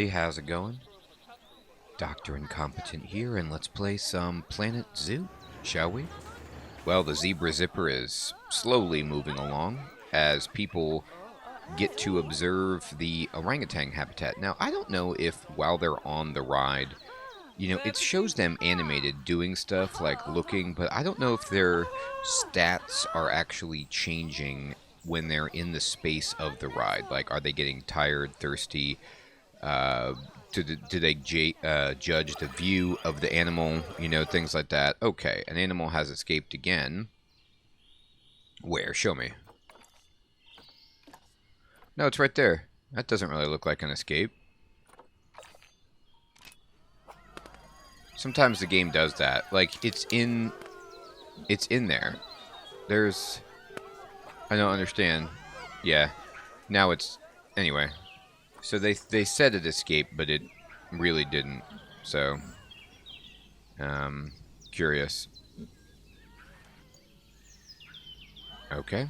everybody, how's it going? Dr. Incompetent here, and let's play some Planet Zoo, shall we? Well, the zebra zipper is slowly moving along as people get to observe the orangutan habitat. Now, I don't know if while they're on the ride, it shows them animated doing stuff like looking, but I don't know if their stats are actually changing when they're in the space of the ride. Like, are they getting tired, thirsty? Do they judge the view of the animal? Things like that. Okay, an animal has escaped again. Where? Show me. No, it's right there. That doesn't really look like an escape. Sometimes the game does that. Like, it's in there. I don't understand. Yeah. Now it's... Anyway. So they said it escaped, but it really didn't. So, curious. Okay.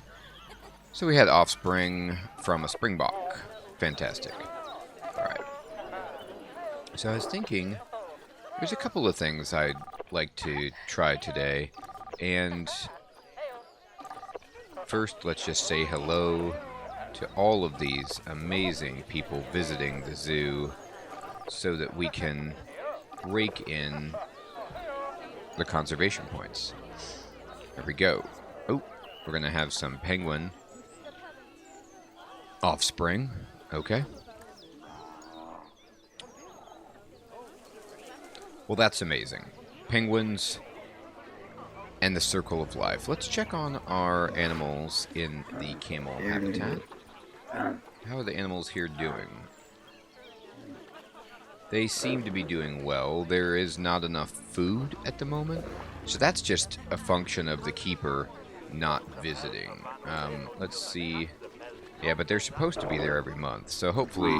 So we had offspring from a springbok. Fantastic. Alright. So I was thinking, there's a couple of things I'd like to try today. And first, let's just say hello to all of these amazing people visiting the zoo so that we can rake in the conservation points. There we go. Oh, we're going to have some penguin offspring. Okay. Well, that's amazing. Penguins and the circle of life. Let's check on our animals in the camel habitat. How are the animals here doing? They seem to be doing well. There is not enough food at the moment. So that's just a function of the keeper not visiting. Let's see. Yeah, but they're supposed to be there every month. So hopefully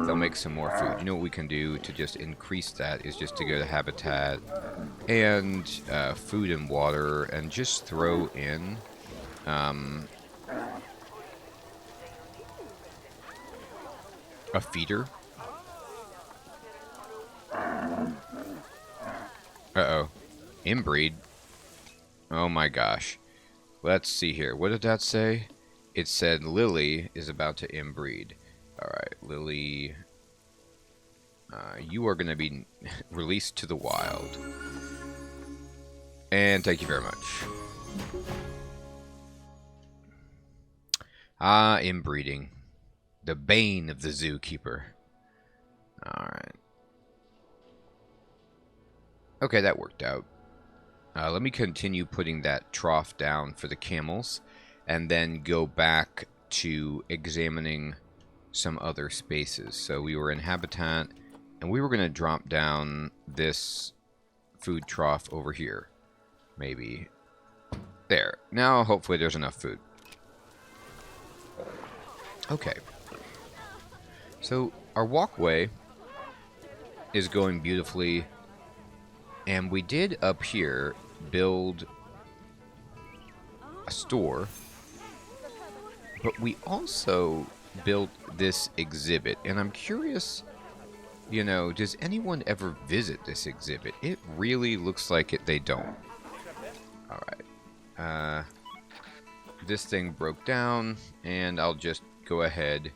they'll make some more food. You know what we can do to just increase that is just to go to habitat and food and water and just throw in a feeder. Uh-oh. Inbreed. Oh my gosh. Let's see here. What did that say? It said Lily is about to inbreed. Alright, Lily. You are going to be released to the wild. And thank you very much. Ah, inbreeding. The bane of the zookeeper. Alright. Okay, that worked out. Let me continue putting that trough down for the camels, and then go back to examining some other spaces. So we were in habitat, and we were going to drop down this food trough over here. Maybe. There. Now, hopefully there's enough food. Okay. So, our walkway is going beautifully. And we did up here build a store. But we also built this exhibit. And I'm curious, does anyone ever visit this exhibit? It really looks like they don't. Alright. This thing broke down, and I'll just go ahead.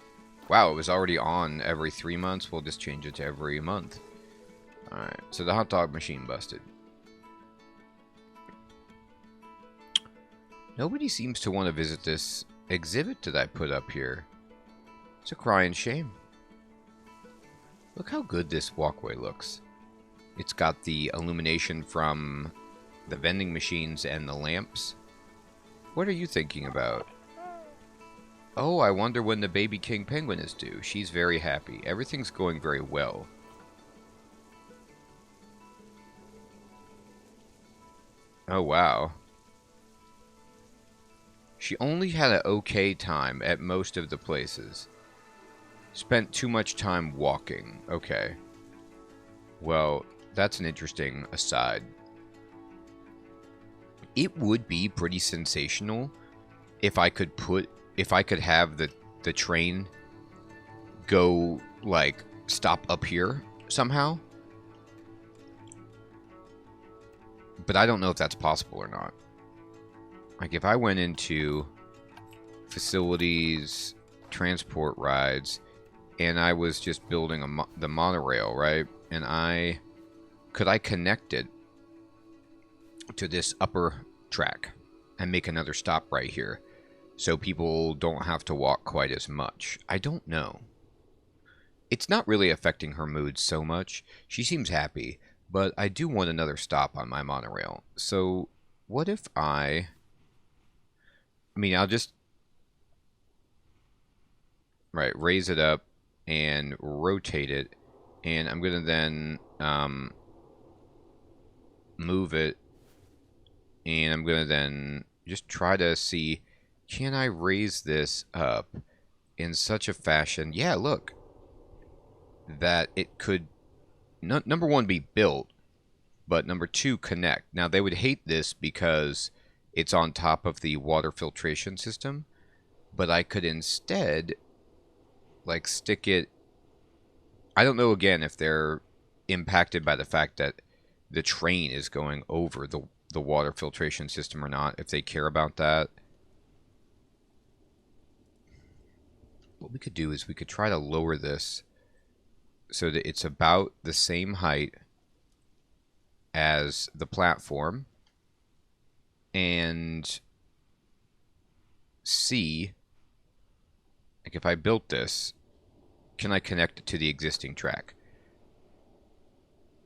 Wow, it was already on every 3 months. We'll just change it to every month. Alright, so the hot dog machine busted. Nobody seems to want to visit this exhibit that I put up here. It's a crying shame. Look how good this walkway looks. It's got the illumination from the vending machines and the lamps. What are you thinking about? Oh, I wonder when the baby king penguin is due. She's very happy. Everything's going very well. Oh, wow. She only had an okay time at most of the places. Spent too much time walking. Okay. Well, that's an interesting aside. It would be pretty sensational if I could have the train go, like, stop up here somehow. But I don't know if that's possible or not. Like, if I went into facilities, transport rides, and I was just building the monorail, right? And could I connect it to this upper track and make another stop right here so people don't have to walk quite as much? I don't know. It's not really affecting her mood so much. She seems happy, but I do want another stop on my monorail. So what if I mean, I'll just raise it up and rotate it, and I'm going to then move it, and I'm going to then just try to see, can I raise this up in such a fashion, yeah, look, that it could, number one, be built, but number two, connect. Now, they would hate this because it's on top of the water filtration system, but I could instead, like, stick it, I don't know, again, if they're impacted by the fact that the train is going over the water filtration system or not, if they care about that. What we could do is we could try to lower this so that it's about the same height as the platform, and see, like, if I built this, can I connect it to the existing track?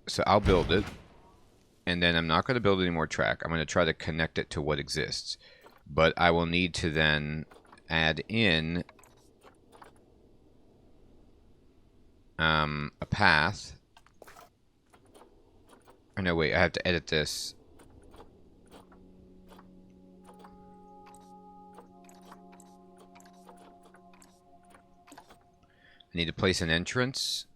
So I'll build it, and then I'm not going to build any more track. I'm going to try to connect it to what exists, but I will need to then add in a path. Oh, no, wait, I have to edit this. I need to place an entrance.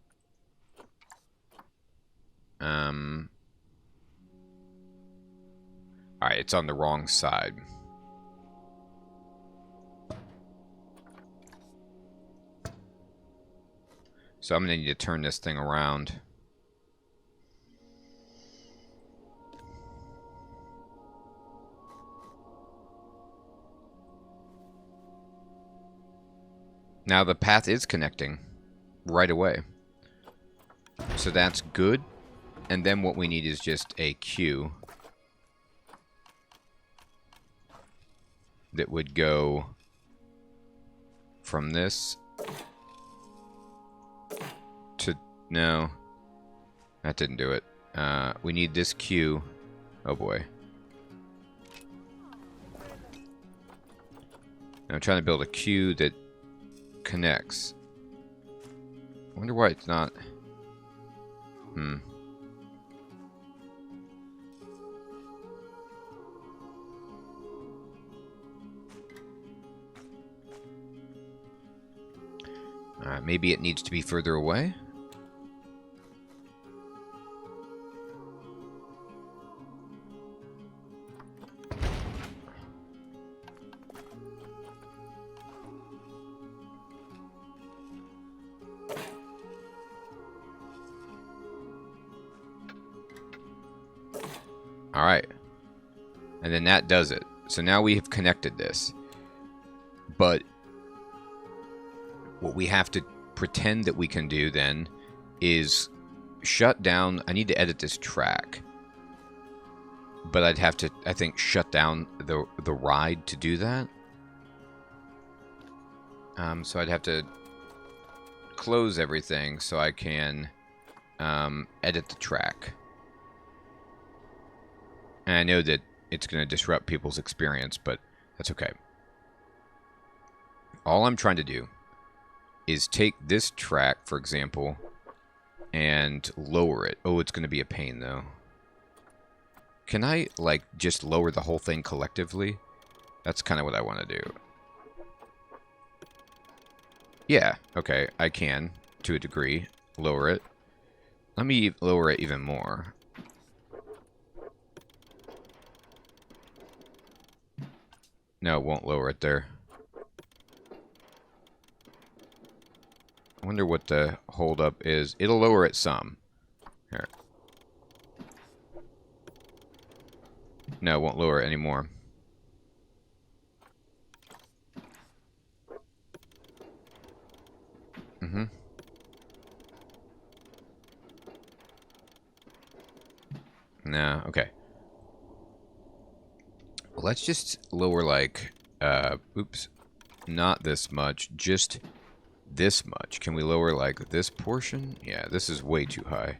Alright, it's on the wrong side. So I'm going to need to turn this thing around. Now the path is connecting right away. So that's good. And then what we need is just a queue that would go from this to... No. That didn't do it. We need this queue. Oh boy. I'm trying to build a queue that connects. I wonder why it's not... maybe it needs to be further away. Alright. And then that does it. So now we have connected this. But what we have to pretend that we can do then is shut down... I need to edit this track. But I'd have to, I think, shut down the ride to do that. So I'd have to close everything so I can edit the track. And I know that it's going to disrupt people's experience, but that's okay. All I'm trying to do is take this track, for example, and lower it. Oh, it's going to be a pain, though. Can I, like, just lower the whole thing collectively? That's kind of what I want to do. Yeah, okay, I can, to a degree, lower it. Let me lower it even more. No, it won't lower it there. I wonder what the holdup is. It'll lower it some. Here. No, it won't lower it anymore. Mm-hmm. No, okay. Well, let's just lower, like, oops, not this much, just this much. Can we lower, like, this portion? Yeah, this is way too high.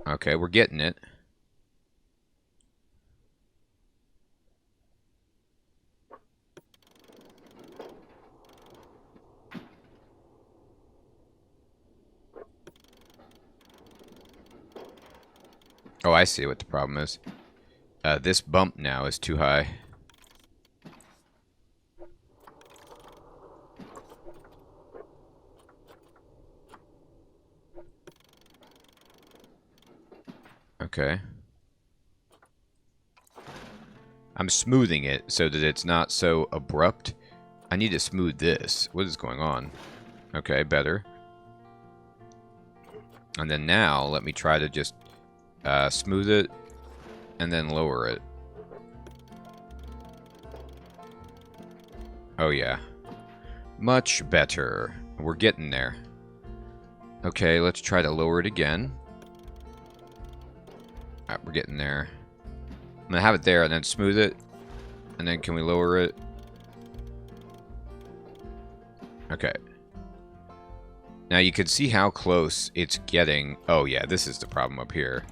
Okay, we're getting it. Oh, I see what the problem is. This bump now is too high. Okay. I'm smoothing it so that it's not so abrupt. I need to smooth this. What is going on? Okay, better. And then now, let me try to just smooth it and then lower it. Oh, yeah. Much better. We're getting there. Okay, let's try to lower it again. Alright, we're getting there. I'm going to have it there and then smooth it. And then can we lower it? Okay. Now you can see how close it's getting. Oh yeah, this is the problem up here.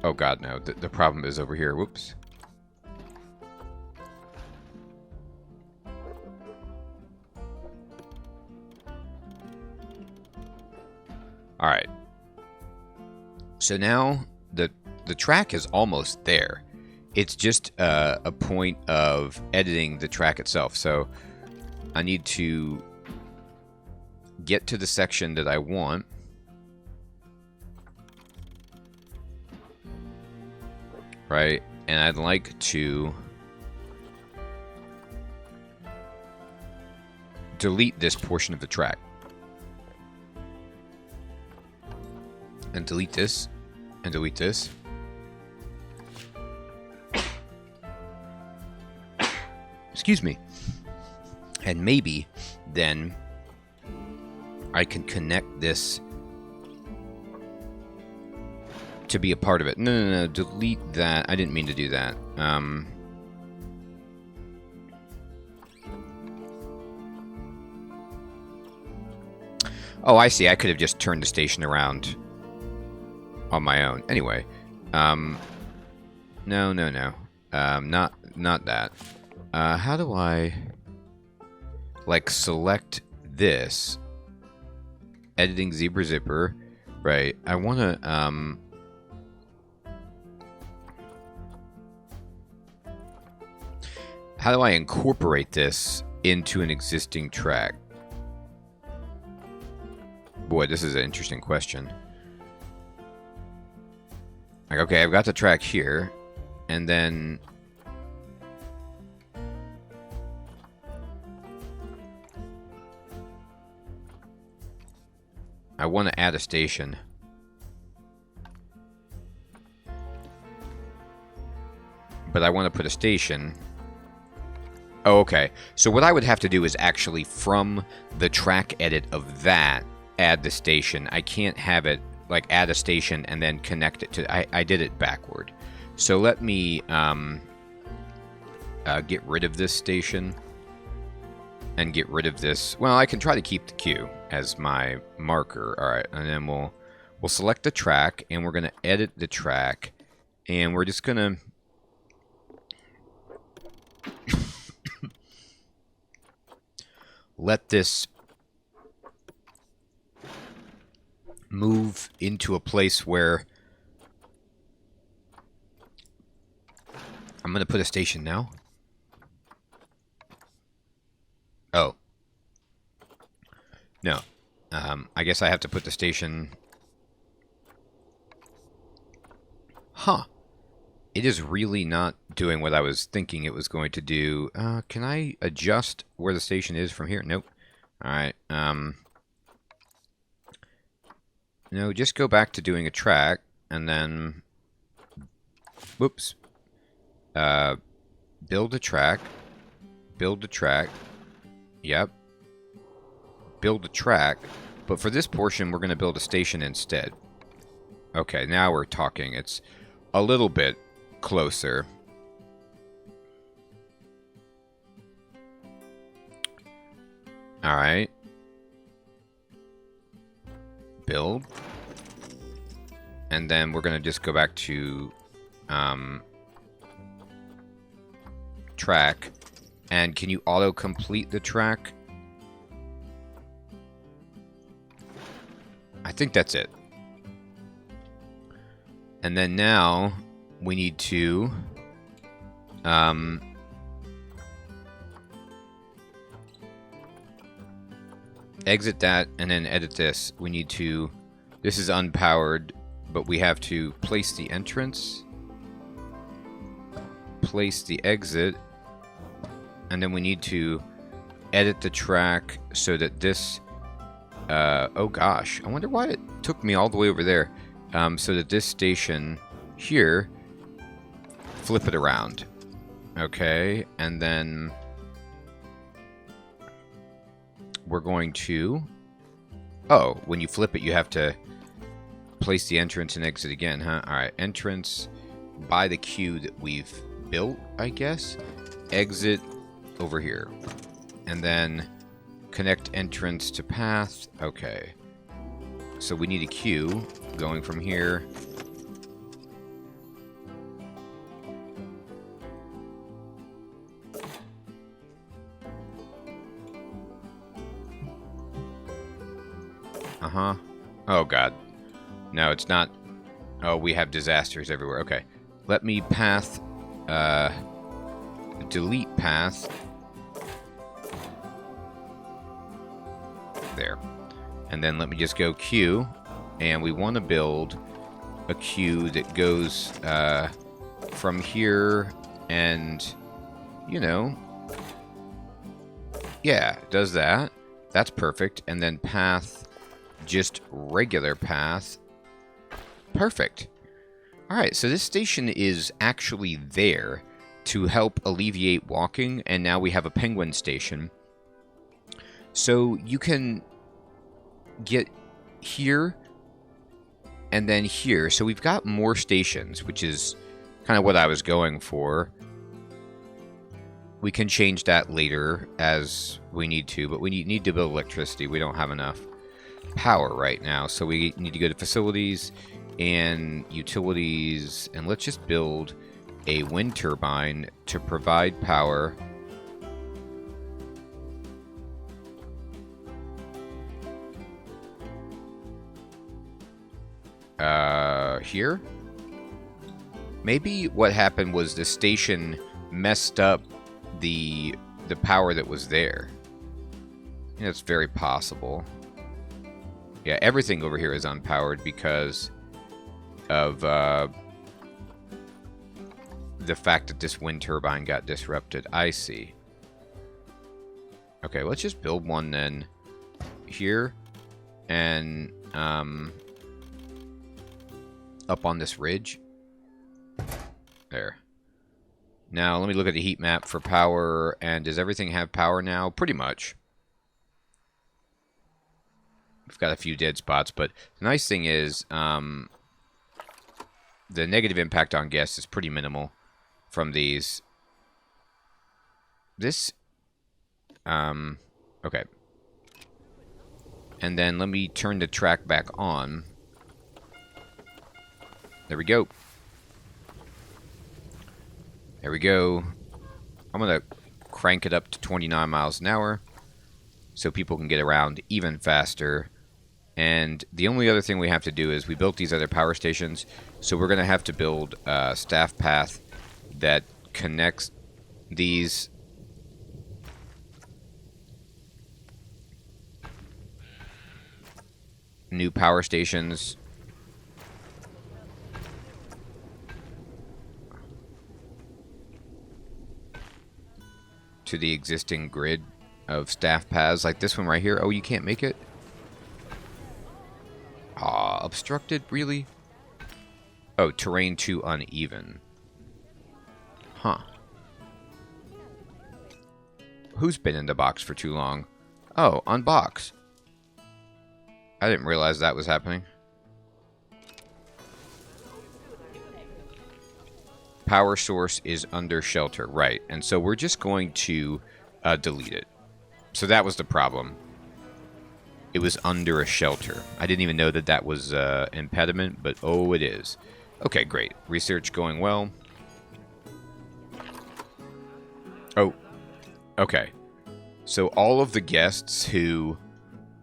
Oh god, no. The problem is over here. Whoops. Alright. So now the track is almost there. It's just a point of editing the track itself. So I need to get to the section that I want. Right? And I'd like to delete this portion of the track. And delete this. And delete this. Excuse me. And maybe then I can connect this to be a part of it. No, delete that. I didn't mean to do that. Oh, I see. I could have just turned the station around on my own. Anyway, no. Not that. How do I, like, select this? Editing Zebra Zipper, right? I want to, how do I incorporate this into an existing track? Boy, this is an interesting question. Like, okay, I've got the track here, and then I want to add a station. But I want to put a station. Oh, okay. So what I would have to do is actually, from the track edit of that, add the station. I can't have it, like, add a station and then connect it to... I did it backward. So let me get rid of this station. And get rid of this... Well, I can try to keep the queue as my marker. Alright, and then we'll select the track, and we're going to edit the track. And we're just going to... let this move into a place where I'm going to put a station now. Oh. No. I guess I have to put the station Huh. It is really not doing what I was thinking it was going to do. Can I adjust where the station is from here? Nope. Alright, no, just go back to doing a track, and then... Whoops. Build a track. Build a track. Yep. Build a track. But for this portion, we're going to build a station instead. Okay, now we're talking. It's a little bit closer. Alright. Build. And then we're going to just go back to track. And can you auto-complete the track? I think that's it. And then now we need to exit that and then edit this. We need to, this is unpowered, but we have to place the entrance, place the exit, and then we need to edit the track so that this, oh gosh, I wonder why it took me all the way over there. So that this station here, flip it around. Okay, and then we're going to... Oh, when you flip it, you have to place the entrance and exit again, huh? Alright, entrance by the queue that we've built, I guess. Exit over here. And then connect entrance to path. Okay. So we need a queue going from here. Uh-huh. Oh, God. No, it's not. Oh, we have disasters everywhere. Okay. Let me path, delete path. There. And then let me just go queue. And we want to build a queue that goes from here and, you know, yeah, does that. That's perfect. And then path, just regular path. Perfect. Alright, so this station is actually there to help alleviate walking, and now we have a penguin station. So you can get here and then here. So we've got more stations, which is kind of what I was going for. We can change that later as we need to, but we need to build electricity. We don't have enough power right now, so we need to go to facilities and utilities, and let's just build a wind turbine to provide power. Here? Maybe what happened was the station messed up the power that was there. That's very possible. Yeah, everything over here is unpowered because of the fact that this wind turbine got disrupted. I see. Okay, let's just build one then here and up on this ridge. There. Now, let me look at the heat map for power, and does everything have power now? Pretty much. We've got a few dead spots, but the nice thing is the negative impact on guests is pretty minimal from these. This, okay. And then let me turn the track back on. There we go. There we go. I'm going to crank it up to 29 miles an hour so people can get around even faster. And the only other thing we have to do is we built these other power stations, so we're going to have to build a staff path that connects these new power stations to the existing grid of staff paths, like this one right here. Oh, you can't make it? Ah, obstructed? Really? Oh, terrain too uneven. Huh. Who's been in the box for too long? Oh, unbox. I didn't realize that was happening. Power source is under shelter, right. And so we're just going to delete it. So that was the problem. It was under a shelter. I didn't even know that that was impediment, but oh, it is. Okay, great. Research going well. Oh, okay. So all of the guests who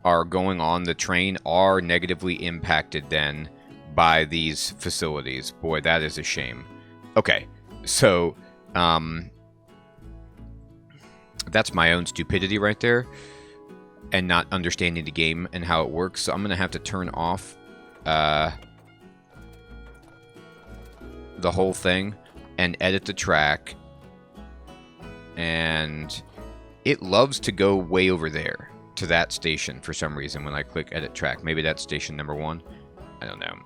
are going on the train are negatively impacted then by these facilities. Boy, that is a shame. Okay, so that's my own stupidity right there, and not understanding the game and how it works. So I'm going to have to turn off the whole thing and edit the track. And it loves to go way over there to that station for some reason when I click edit track. Maybe that's station number 1. I don't know.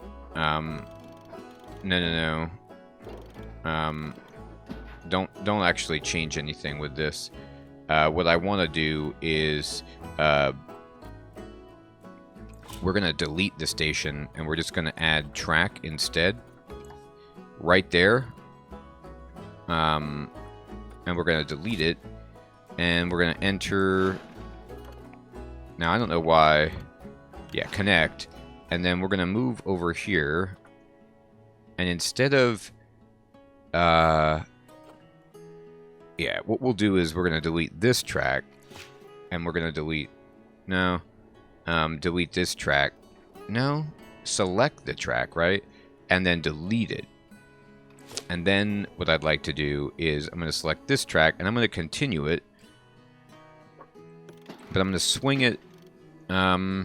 No. Don't actually change anything with this. What I want to do is we're going to delete the station and we're just going to add track instead. Right there. And we're going to delete it. And we're going to enter... Now, I don't know why... Yeah, connect. And then we're going to move over here. And instead of... Yeah, what we'll do is we're going to delete this track. And we're going to delete... No. Delete this track. No. Select the track, right? And then delete it. And then what I'd like to do is I'm going to select this track and I'm going to continue it. But I'm going to swing it. Yeah,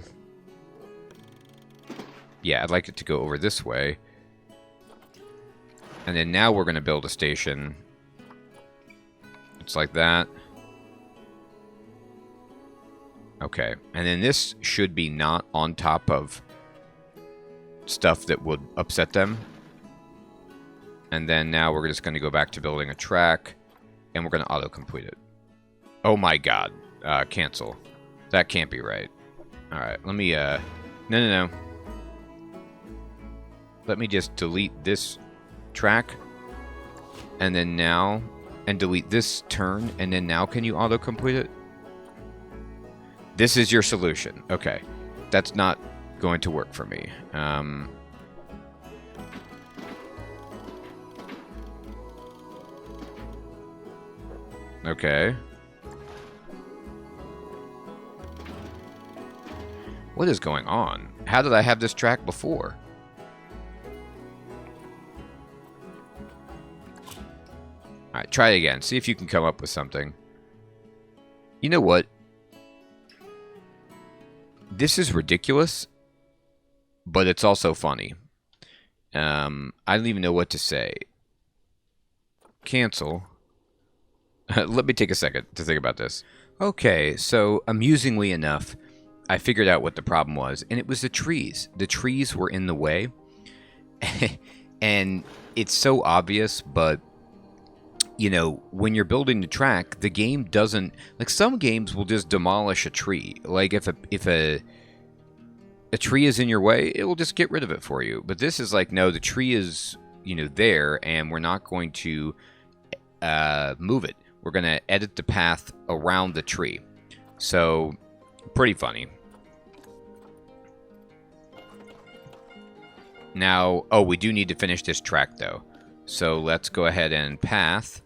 I'd like it to go over this way. And then now we're going to build a station. It's like that. Okay. And then this should be not on top of stuff that would upset them. And then now we're just going to go back to building a track. And we're going to auto-complete it. Oh my god. Cancel. That can't be right. Alright, let me, No. Let me just delete this track. And then now... And delete this turn. And then now can you auto-complete it? This is your solution. Okay. That's not going to work for me. Okay. What is going on? How did I have this track before? Alright, try it again. See if you can come up with something. You know what? This is ridiculous, but it's also funny. I don't even know what to say. Cancel. Let me take a second to think about this. Okay, so amusingly enough, I figured out what the problem was, and it was the trees. The trees were in the way, and it's so obvious, but, you know, when you're building the track, the game doesn't... Like, some games will just demolish a tree. Like, if a tree is in your way, it will just get rid of it for you. But this is like, no, the tree is, you know, there, and we're not going to move it. We're going to edit the path around the tree. So, pretty funny. Now, oh, we do need to finish this track, though. So, let's go ahead and path.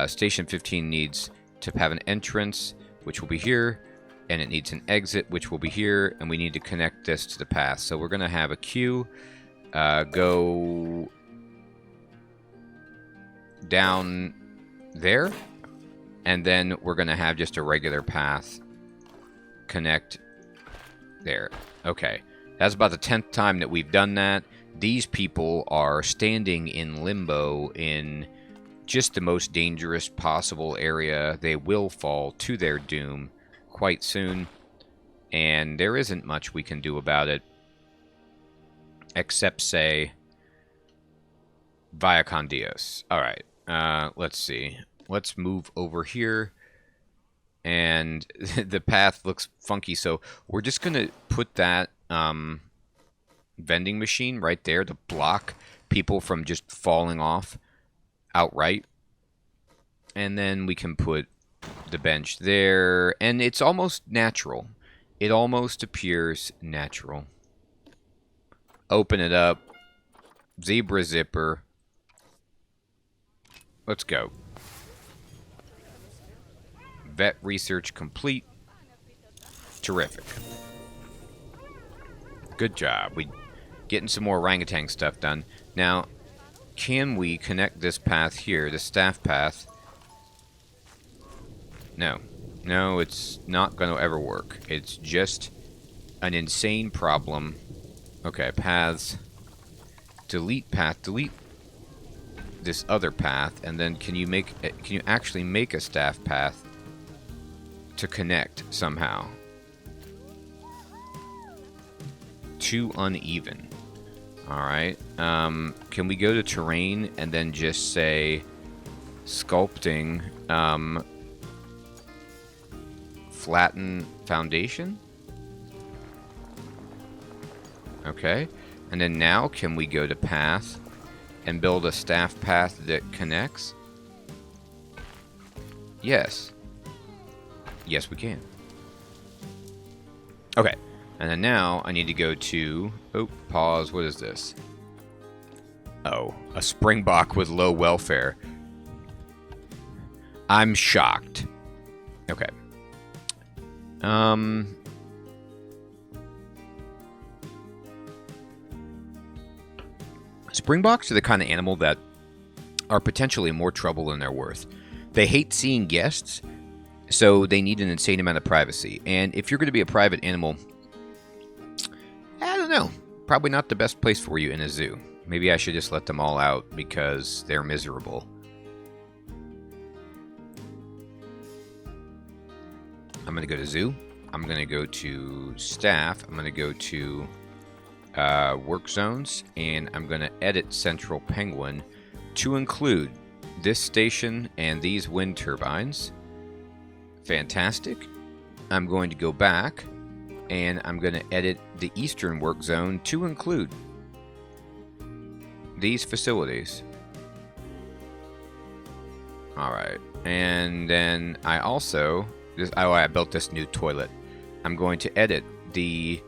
Station 15 needs to have an entrance, which will be here. And it needs an exit, which will be here. And we need to connect this to the path. So, we're going to have a queue go down there. And then we're going to have just a regular path connect there. Okay. That's about the 10th time that we've done that. These people are standing in limbo in just the most dangerous possible area. They will fall to their doom quite soon, and there isn't much we can do about it, except say, Via con Dios. Alright, let's see. Let's move over here, and the path looks funky, so we're just going to put that vending machine right there to block people from just falling off outright. And then we can put the bench there, and it's almost natural. It almost appears natural. Open it up. Zebra zipper. Let's go. Vet research complete. Terrific. Good job. We getting some more orangutan stuff done. Now, can we connect this path here, the staff path? No. No, it's not going to ever work. It's just an insane problem. Okay, paths. Delete path. Delete this other path, and then can you actually make a staff path to connect somehow? Too uneven. Alright. Can we go to terrain and then just say sculpting flatten foundation? Okay. And then now can we go to path and build a staff path that connects? Yes. Yes, we can. Okay. And then now I need to go to... Oh, pause. What is this? Oh, a springbok with low welfare. I'm shocked. Okay. Springboks are the kind of animal that are potentially more trouble than they're worth. They hate seeing guests, so they need an insane amount of privacy. And if you're going to be a private animal... I don't know. Probably not the best place for you in a zoo. Maybe I should just let them all out because they're miserable. I'm going to go to zoo. I'm going to go to staff. I'm going to go to work zones. And I'm going to edit Central Penguin to include this station and these wind turbines. Fantastic. I'm going to go back. And I'm going to edit the eastern work zone to include these facilities. Alright. And then I also... I built this new toilet. I'm going to edit the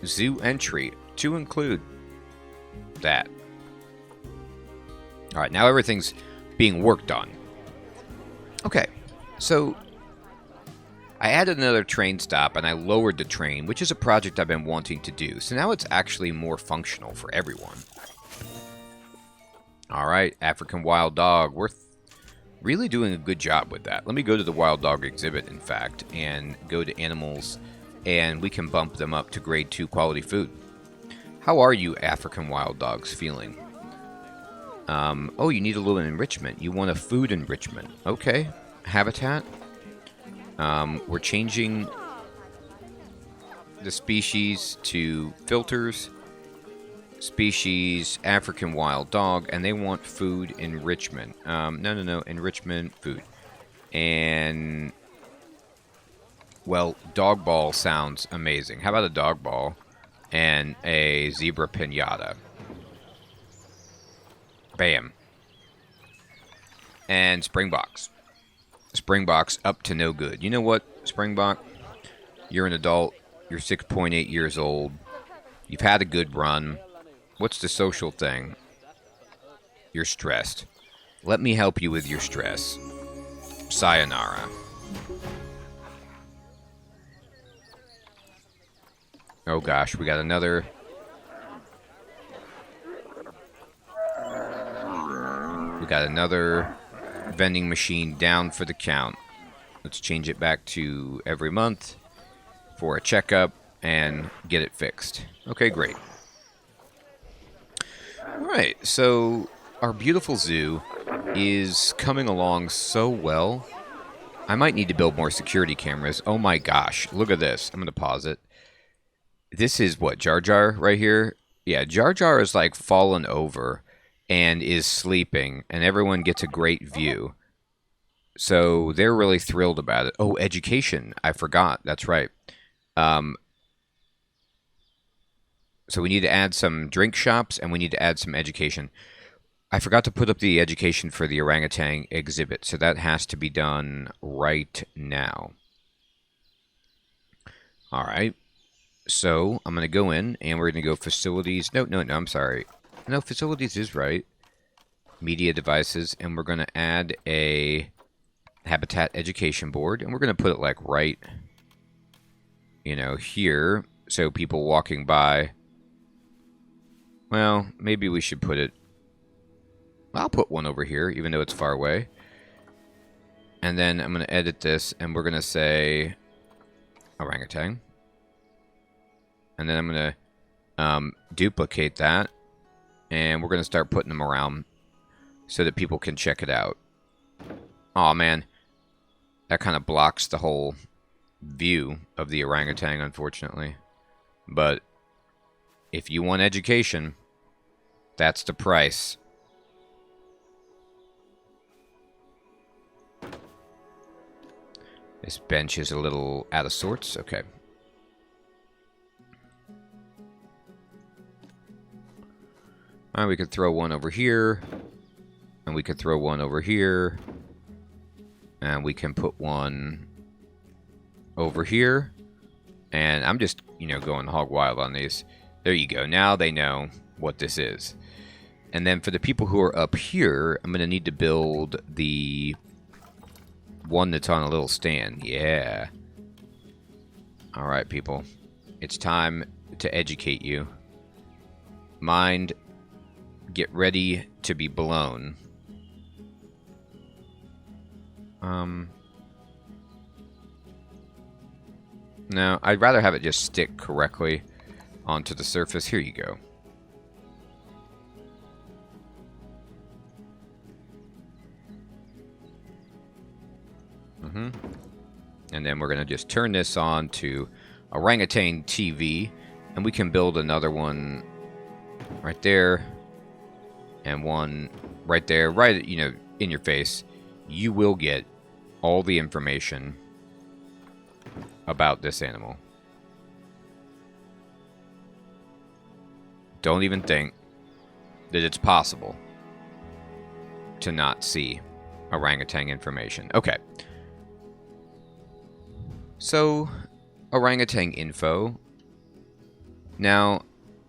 zoo entry to include that. Alright, now everything's being worked on. Okay, so... I added another train stop and I lowered the train, which is a project I've been wanting to do. So now it's actually more functional for everyone. Alright, African wild dog. We're really doing a good job with that. Let me go to the wild dog exhibit, in fact, and go to animals, and we can bump them up to grade 2 quality food. How are you African wild dogs feeling? Oh, you need a little enrichment. You want a food enrichment. Okay. Habitat. We're changing the species to filters, species, African wild dog, and they want food enrichment. No, enrichment, food. And, well, dog ball sounds amazing. How about a dog ball and a zebra pinata? Bam. And springboks. Springboks up to no good. You know what, Springbok? You're an adult. You're 6.8 years old. You've had a good run. What's the social thing? You're stressed. Let me help you with your stress. Sayonara. Oh gosh, we got another... We got another... vending machine down for the count. Let's change it back to every month for a checkup and get it fixed. Okay, great. Alright, so our beautiful zoo is coming along so well. I might need to build more security cameras. Oh my gosh, look at this. I'm going to pause it. This is what, Jar Jar right here? Yeah, Jar Jar is like fallen over and is sleeping, and everyone gets a great view. So they're really thrilled about it. Oh, education. I forgot. That's right. So we need to add some drink shops, and we need to add some education. I forgot to put up the education for the orangutan exhibit, so that has to be done right now. All right. So I'm going to go in, and we're going to go facilities. No, I'm sorry. No, facilities is right. Media devices, and we're going to add a habitat education board, and we're going to put it like right, here, so people walking by. Well, maybe we should put it. I'll put one over here, even though it's far away. And then I'm going to edit this, and we're going to say orangutan. And then I'm going to duplicate that, and we're going to start putting them around so that people can check it out. Aw, man. That kind of blocks the whole view of the orangutan, unfortunately. But if you want education, that's the price. This bench is a little out of sorts. Okay. Alright, we could throw one over here. And we could throw one over here. And we can put one over here. And I'm just, going hog wild on these. There you go. Now they know what this is. And then for the people who are up here, I'm going to need to build the one that's on a little stand. Yeah. All right, people. It's time to educate you. Mind, get ready to be blown. No, I'd rather have it just stick correctly onto the surface. Here you go. And then we're going to just turn this on to Orangutan TV. And we can build another one right there. And one right there, right, in your face. You will get all the information about this animal. Don't even think that it's possible to not see orangutan information. Okay. So, orangutan info. Now,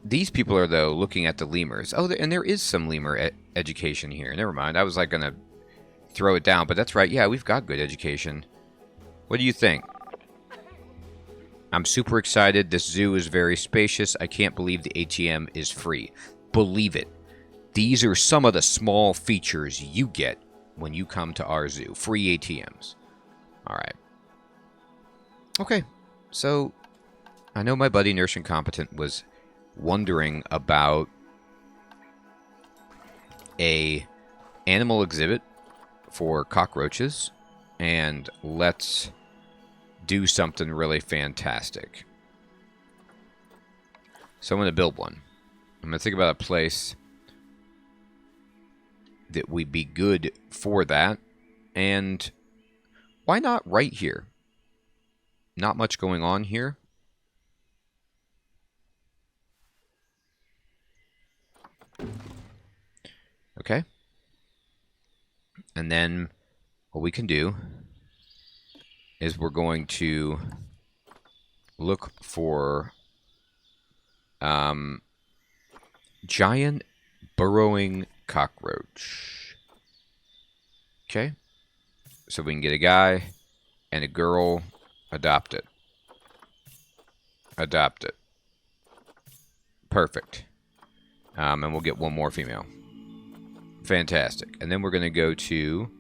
these people are, though, looking at the lemurs. Oh, and there is some lemur education here. Never mind. I was, like, going to throw it down. But that's right. Yeah, we've got good education. What do you think? I'm super excited. This zoo is very spacious. I can't believe the ATM is free. Believe it. These are some of the small features you get when you come to our zoo. Free ATMs. All right. Okay. So, I know my buddy Nurse Incompetent was wondering about a animal exhibit for cockroaches. And let's do something really fantastic. So I'm going to build one. I'm going to think about a place that would be good for that. And why not right here? Not much going on here. Okay. And then what we can do is we're going to look for giant burrowing cockroach. Okay. So we can get a guy and a girl. Adopt it. Adopt it. Perfect. And we'll get one more female. Fantastic. And then we're going to go to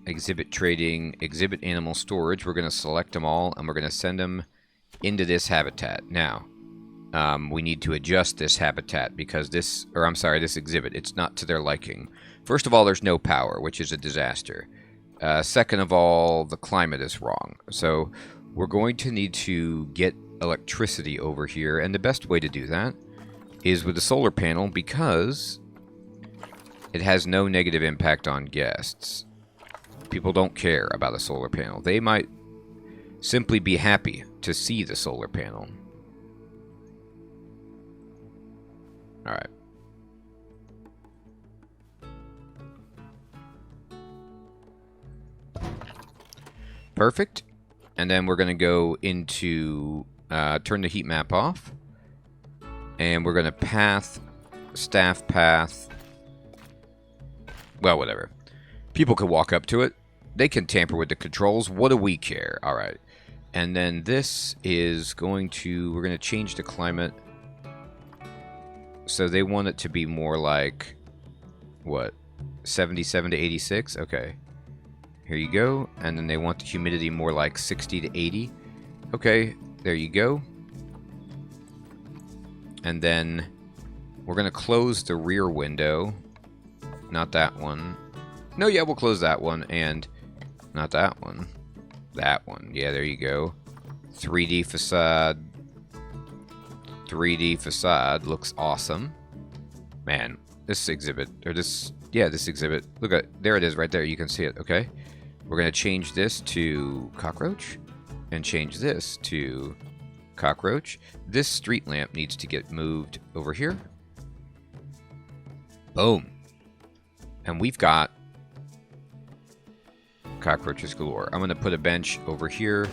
exhibit trading, exhibit animal storage. We're going to select them all, and we're going to send them into this habitat. Now, we need to adjust this habitat because this exhibit, it's not to their liking. First of all, there's no power, which is a disaster. Second of all, the climate is wrong. So we're going to need to get electricity over here, and the best way to do that is with the solar panel because it has no negative impact on guests. People don't care about a solar panel. They might simply be happy to see the solar panel. Alright. Perfect. And then we're going to go into turn the heat map off. And we're going to path, staff path. Well, whatever. People can walk up to it. They can tamper with the controls. What do we care? Alright. And then this is going to... We're going to change the climate. So they want it to be more like... What? 77 to 86? Okay. Here you go. And then they want the humidity more like 60 to 80. Okay. There you go. And then we're going to close the rear window. Not that one. No, yeah, we'll close that one. And not that one. That one. Yeah, there you go. 3D facade. 3D facade looks awesome. Man, this exhibit, or this, yeah, this exhibit. Look at, there it is right there. You can see it, okay? We're going to change this to cockroach and change this to cockroach. This street lamp needs to get moved over here. Boom. And we've got cockroaches galore. I'm going to put a bench over here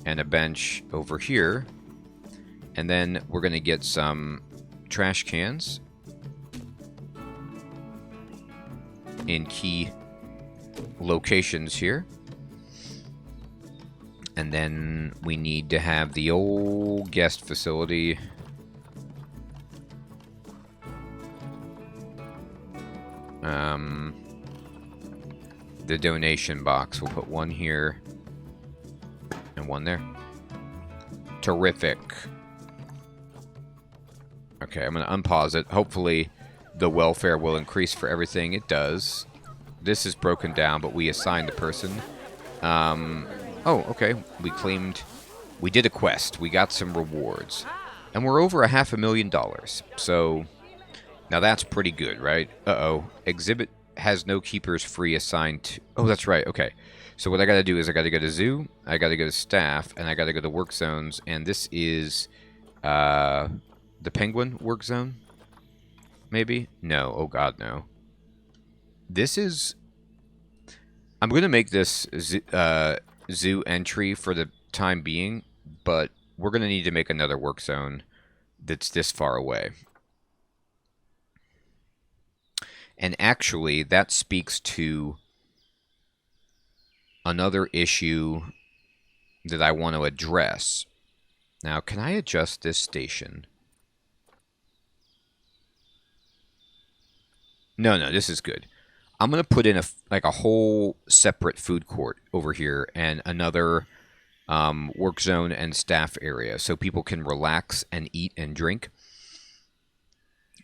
and a bench over here. And then we're going to get some trash cans in key locations here. And then we need to have the old guest facility. The donation box. We'll put one here and one there. Terrific. Okay, I'm going to unpause it. Hopefully the welfare will increase for everything. It does. This is broken down, but we assigned the person. Oh, okay. We did a quest. We got some rewards. And we're over $500,000. So, now that's pretty good, right? Uh-oh. Exhibit has no keepers free assigned to... Oh, that's right. Okay. So what I got to do is I got to go to zoo, I got to go to staff, and I got to go to work zones. And this is the penguin work zone? Maybe? No. Oh, God, no. This is... I'm going to make this zoo entry for the time being, but we're going to need to make another work zone that's this far away. And actually, that speaks to another issue that I want to address. Now, can I adjust this station? No, this is good. I'm going to put in a whole separate food court over here and another work zone and staff area so people can relax and eat and drink.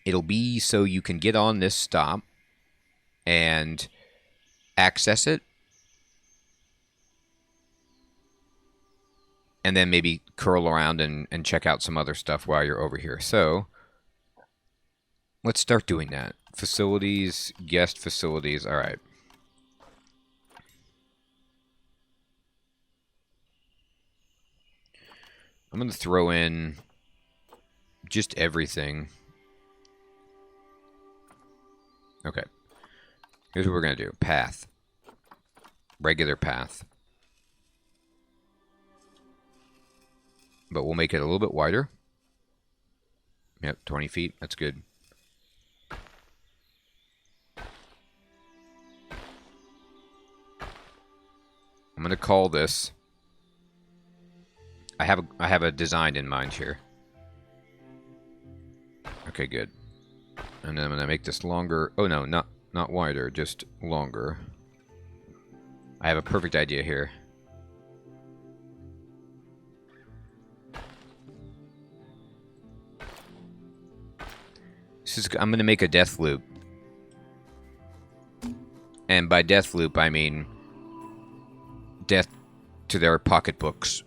It'll be so you can get on this stop and access it. And then maybe curl around and check out some other stuff while you're over here. So, let's start doing that. Facilities, guest facilities. All right. I'm going to throw in just everything. Okay. Here's what we're going to do. Path. Regular path. But we'll make it a little bit wider. Yep, 20 feet. That's good. I'm going to call this... I have a design in mind here. Okay, good. And then I'm going to make this longer. Oh, no, not wider, just longer. I have a perfect idea here. I'm going to make a death loop. And by death loop, I mean death to their pocketbooks.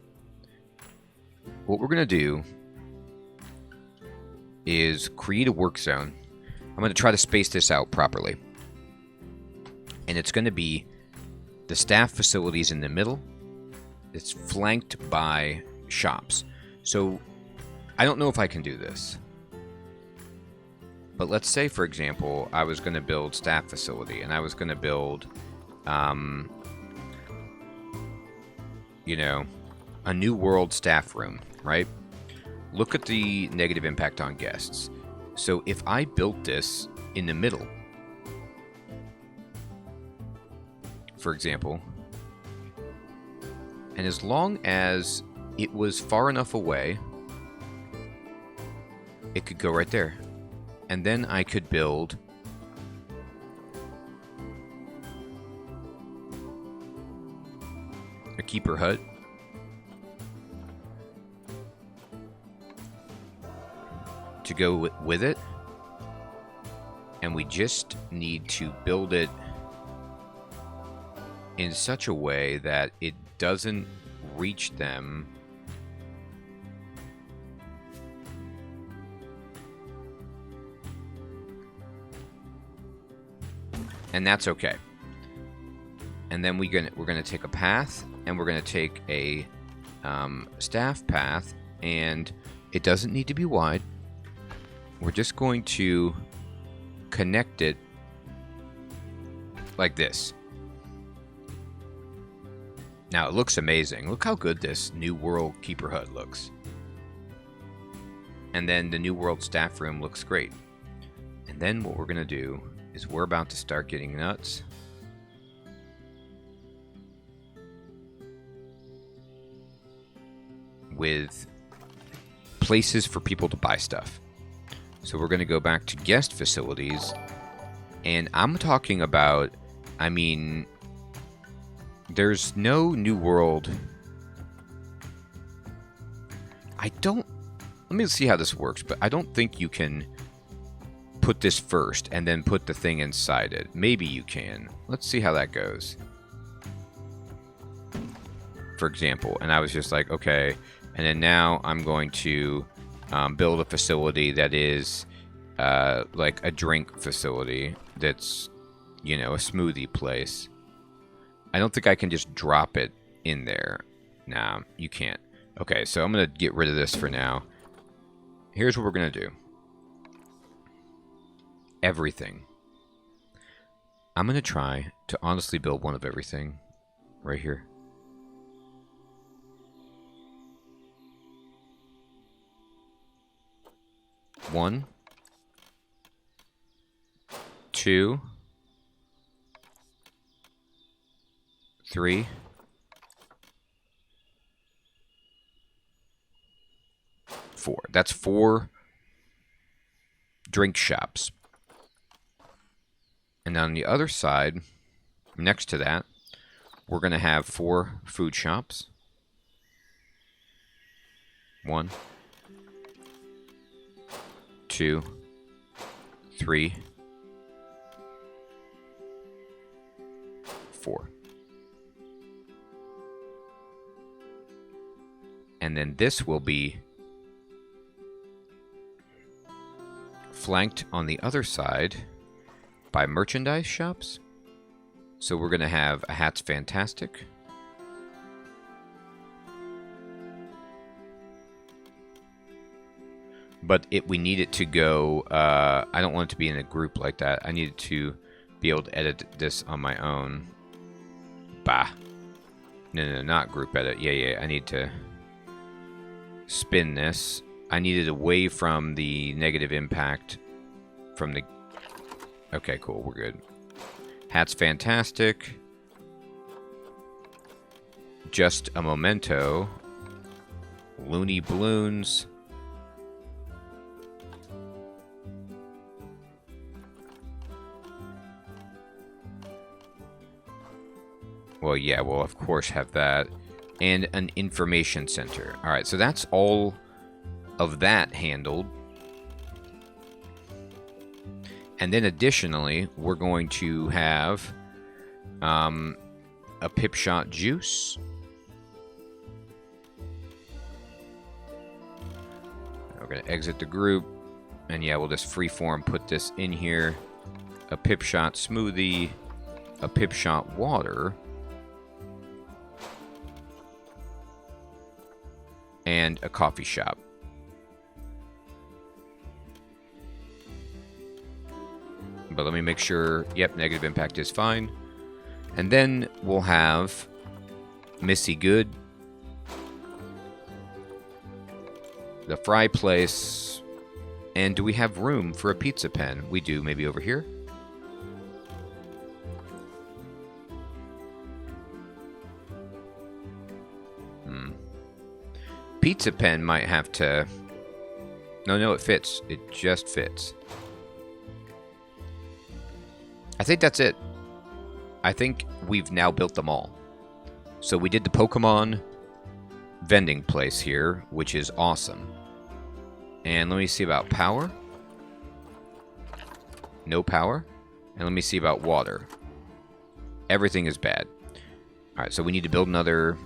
What we're going to do is create a work zone. I'm going to try to space this out properly. And it's going to be the staff facilities in the middle. It's flanked by shops. So I don't know if I can do this. But let's say, for example, I was going to build staff facility, and I was going to build, you know, a new world staff room, right? Look at the negative impact on guests. So if I built this in the middle, for example, and as long as it was far enough away, it could go right there. And then I could build a keeper hut. To go with it. And we just need to build it in such a way that it doesn't reach them and that's okay. And then we're gonna take a path, and we're gonna take a staff path, and it doesn't need to be wide. We're just going to connect it like this. Now it looks amazing. Look how good this New World Keeper Hut looks. And then the New World Staff Room looks great. And then what we're gonna do is we're about to start getting nuts. With places for people to buy stuff. So we're going to go back to guest facilities. And I'm talking about, I mean, there's no New World. Let me see how this works, but I don't think you can put this first and then put the thing inside it. Maybe you can. Let's see how that goes. For example, and I was just like, okay. And then now I'm going to build a facility that is like a drink facility that's, you know, a smoothie place. I don't think I can just drop it in there. Nah, you can't. Okay, so I'm going to get rid of this for now. Here's what we're going to do. Everything. I'm going to try to honestly build one of everything right here. One, two, three, four. That's 4 drink shops. And on the other side, next to that, we're going to have 4 food shops. 1, 2, 3, 4. And then this will be flanked on the other side by merchandise shops. So we're going to have a Hats Fantastic. But we need it to go, I don't want it to be in a group like that. I need to be able to edit this on my own. Bah. No, not group edit. Yeah, I need to spin this. I need it away from the negative impact from the... Okay, cool, we're good. Hats Fantastic. Just a Memento. Looney Balloons. Well, yeah, we'll of course have that. And an information center. Alright, so that's all of that handled. And then additionally, we're going to have a pip shot juice. We're going to exit the group. And yeah, we'll just freeform put this in here. A pip shot smoothie. A pip shot water. And a coffee shop. But let me make sure, yep, negative impact is fine. And then we'll have Missy Good, the fry place, and do we have room for a pizza pen? We do, maybe over here. Pizza pen might have to... No, it fits. It just fits. I think that's it. I think we've now built them all. So we did the Pokemon vending place here, which is awesome. And let me see about power. No power. And let me see about water. Everything is bad. Alright, so we need to build another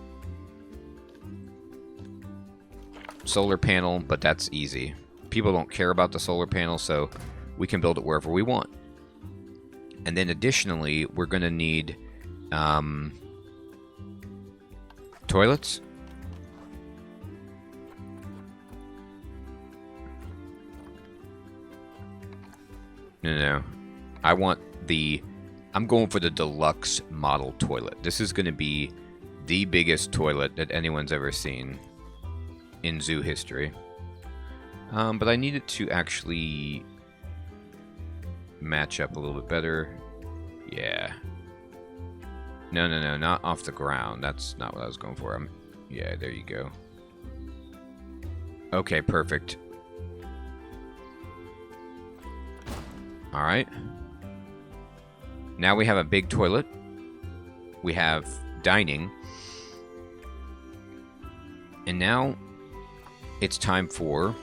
solar panel, but that's easy. People don't care about the solar panel, so we can build it wherever we want. And then additionally, we're going to need toilets. No. I want the... I'm going for the deluxe model toilet. This is going to be the biggest toilet that anyone's ever seen in zoo history. But I need it to actually match up a little bit better. Yeah. No, not off the ground. That's not what I was going for. Yeah, there you go. Okay, perfect. Alright. Now we have a big toilet. We have dining. And now it's time for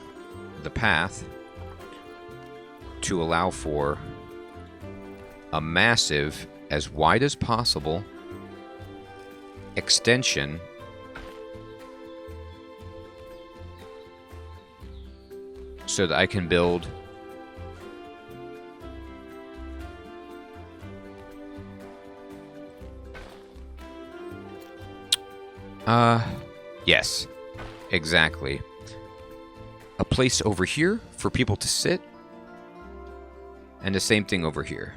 the path to allow for a massive, as wide as possible, extension so that I can build yes, exactly. A place over here for people to sit, and the same thing over here.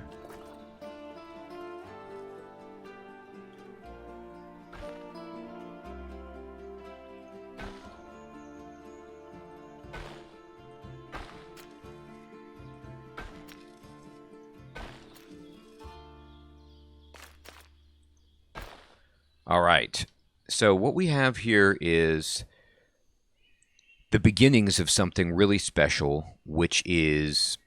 All right. So what we have here is the beginnings of something really special, which is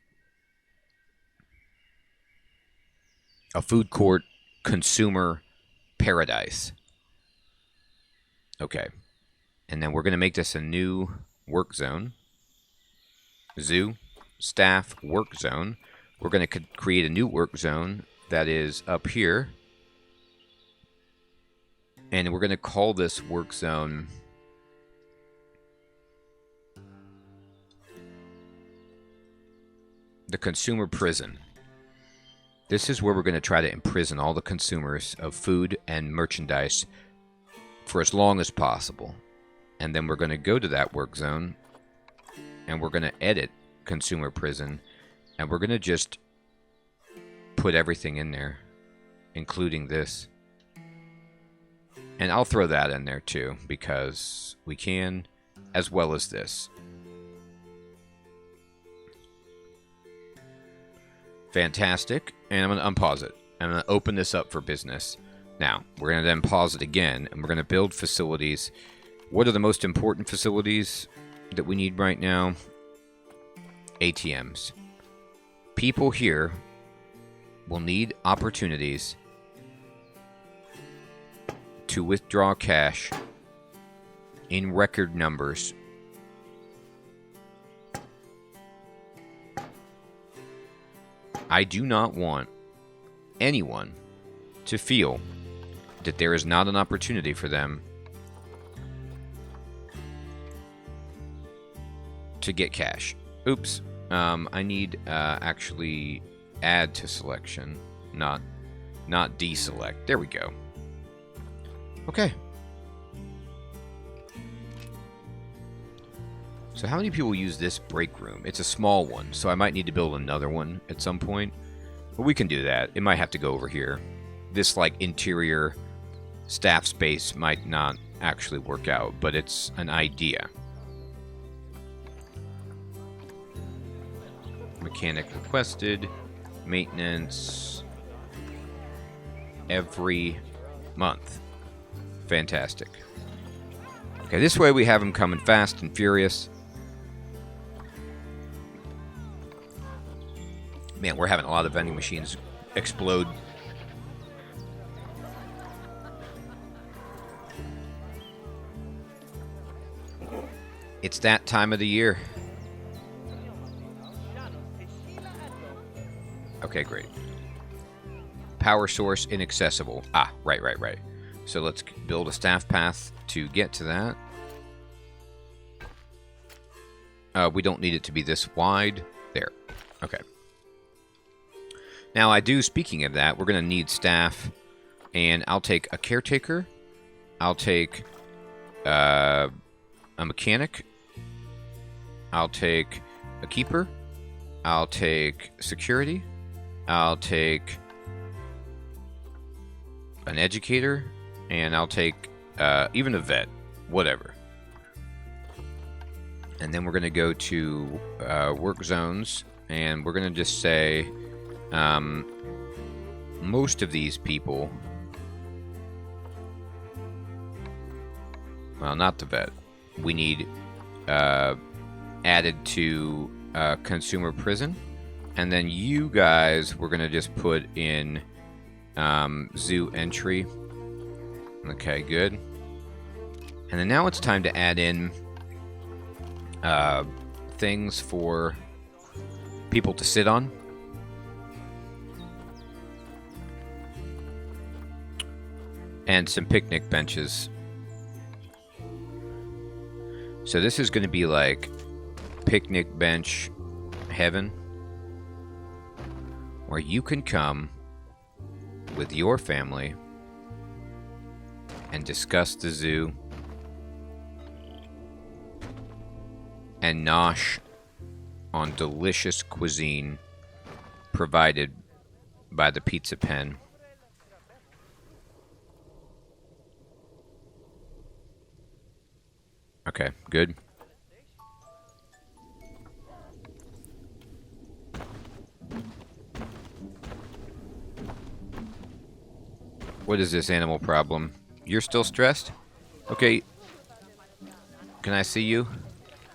a food court consumer paradise. Okay. And then we're going to make this a new work zone. Zoo, staff, work zone. We're going to create a new work zone that is up here. And we're going to call this work zone the consumer prison. This is where we're going to try to imprison all the consumers of food and merchandise for as long as possible. And then we're going to go to that work zone and we're going to edit consumer prison, and we're going to just put everything in there, including this. And I'll throw that in there too, because we can, as well as this. Fantastic. And I'm going to unpause it. I'm going to open this up for business. Now, we're going to then pause it again, and we're going to build facilities. What are the most important facilities that we need right now? ATMs. People here will need opportunities to withdraw cash in record numbers. I do not want anyone to feel that there is not an opportunity for them to get cash. Oops. I need actually add to selection, not deselect. There we go. Okay. So how many people use this break room? It's a small one, so I might need to build another one at some point. But we can do that. It might have to go over here. This, like, interior staff space might not actually work out, but it's an idea. Mechanic requested. Maintenance every month. Fantastic. Okay, this way we have them coming fast and furious. Man, we're having a lot of vending machines explode. It's that time of the year. Okay, great. Power source inaccessible. Ah, right. So let's build a staff path to get to that. We don't need it to be this wide. There. Okay. Now, speaking of that, we're going to need staff. And I'll take a caretaker. I'll take a mechanic. I'll take a keeper. I'll take security. I'll take an educator. And I'll take even a vet. Whatever. And then we're going to go to work zones. And we're going to just say most of these people... Well, not the vet. We need added to consumer prison. And then you guys, we're going to just put in zoo entry. Okay, good. And then now it's time to add in things for people to sit on. And some picnic benches. So this is going to be like picnic bench heaven, where you can come with your family and discuss the zoo and nosh on delicious cuisine provided by the Pizza Pen. Okay, good. What is this animal problem? You're still stressed? Okay. Can I see you?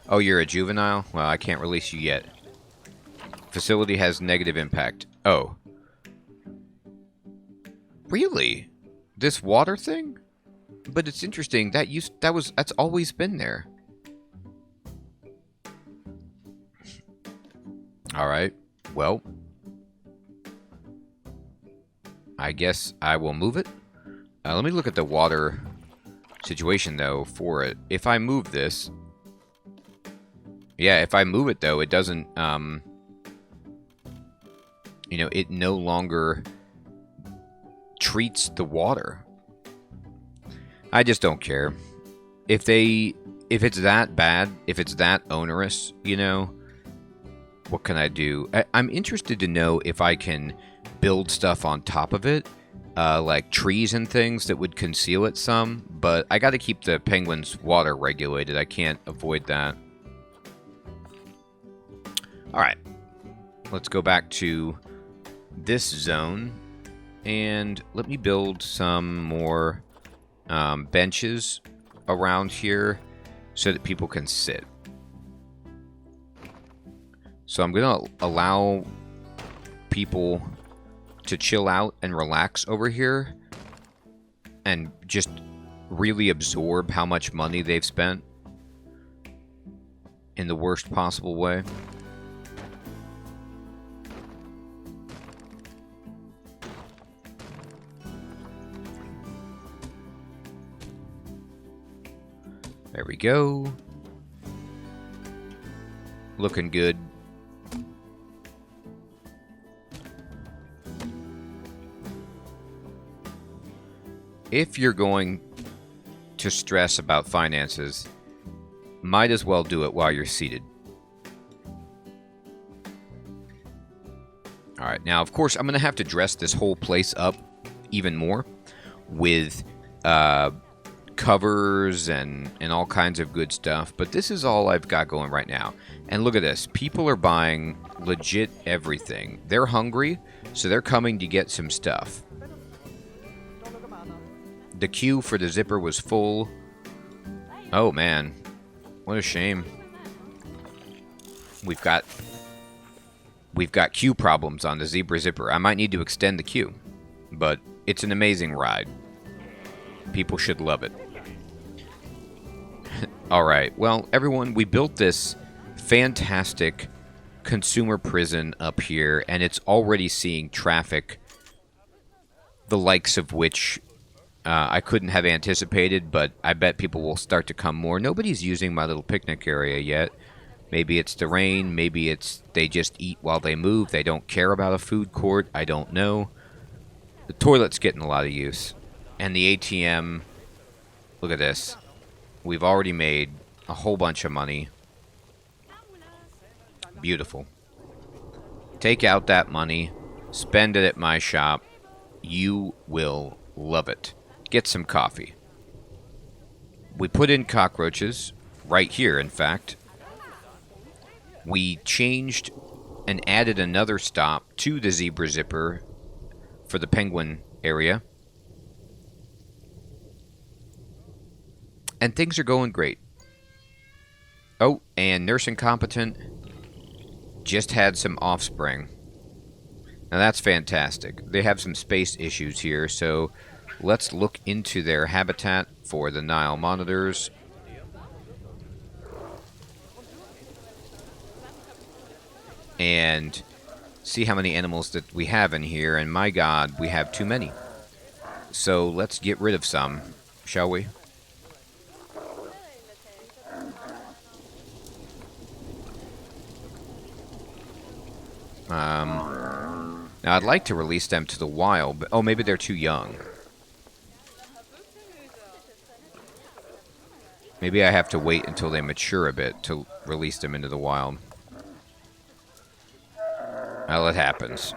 Oh, you're a juvenile? Well, I can't release you yet. Facility has negative impact. Oh. Really? This water thing? But it's interesting, that's always been there. Alright, well. I guess I will move it. Let me look at the water situation, though, for it. If I move this... Yeah, if I move it, though, it doesn't, you know, it no longer treats the water. I just don't care. If it's that bad, if it's that onerous, you know, what can I do? I'm interested to know if I can build stuff on top of it, like trees and things that would conceal it some, but I got to keep the penguins water regulated. I can't avoid that. All right, let's go back to this zone, and let me build some more benches around here so that people can sit. So I'm going to allow people to chill out and relax over here and just really absorb how much money they've spent in the worst possible way. There we go. Looking good. If you're going to stress about finances, might as well do it while you're seated. Alright, now of course I'm going to have to dress this whole place up even more with covers and all kinds of good stuff, but this is all I've got going right now. And look at this. People are buying legit everything. They're hungry, so they're coming to get some stuff. The queue for the zipper was full. Oh man, what a shame. We've got queue problems on the Zebra Zipper. I might need to extend the queue, but it's an amazing ride. People should love it. Alright, well, everyone, we built this fantastic consumer prison up here, and it's already seeing traffic, the likes of which I couldn't have anticipated, but I bet people will start to come more. Nobody's using my little picnic area yet. Maybe it's the rain, maybe it's they just eat while they move, they don't care about a food court, I don't know. The toilet's getting a lot of use. And the ATM, look at this. We've already made a whole bunch of money. Beautiful. Take out that money, spend it at my shop. You will love it. Get some coffee. We put in cockroaches, right here in fact. We changed and added another stop to the Zebra Zipper for the penguin area. And things are going great. Oh, and Nurse Incompetent just had some offspring. Now that's fantastic. They have some space issues here, so let's look into their habitat for the Nile monitors. And see how many animals that we have in here, and my god, we have too many. So let's get rid of some, shall we? Now I'd like to release them to the wild, but oh, maybe they're too young. Maybe I have to wait until they mature a bit to release them into the wild. Well, it happens.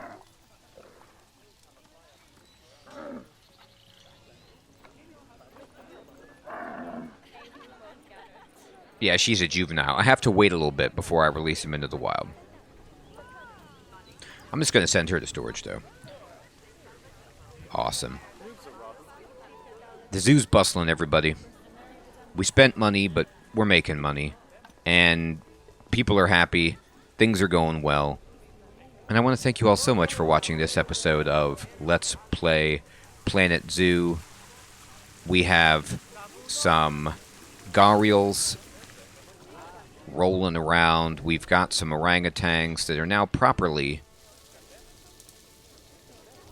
Yeah, she's a juvenile. I have to wait a little bit before I release them into the wild. I'm just going to send her to storage, though. Awesome. The zoo's bustling, everybody. We spent money, but we're making money. And people are happy. Things are going well. And I want to thank you all so much for watching this episode of Let's Play Planet Zoo. We have some gharials rolling around. We've got some orangutans that are now properly...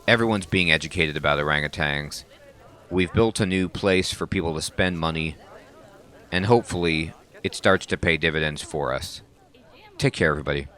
Everyone's being educated about orangutans. We've built a new place for people to spend money. And hopefully, it starts to pay dividends for us. Take care, everybody.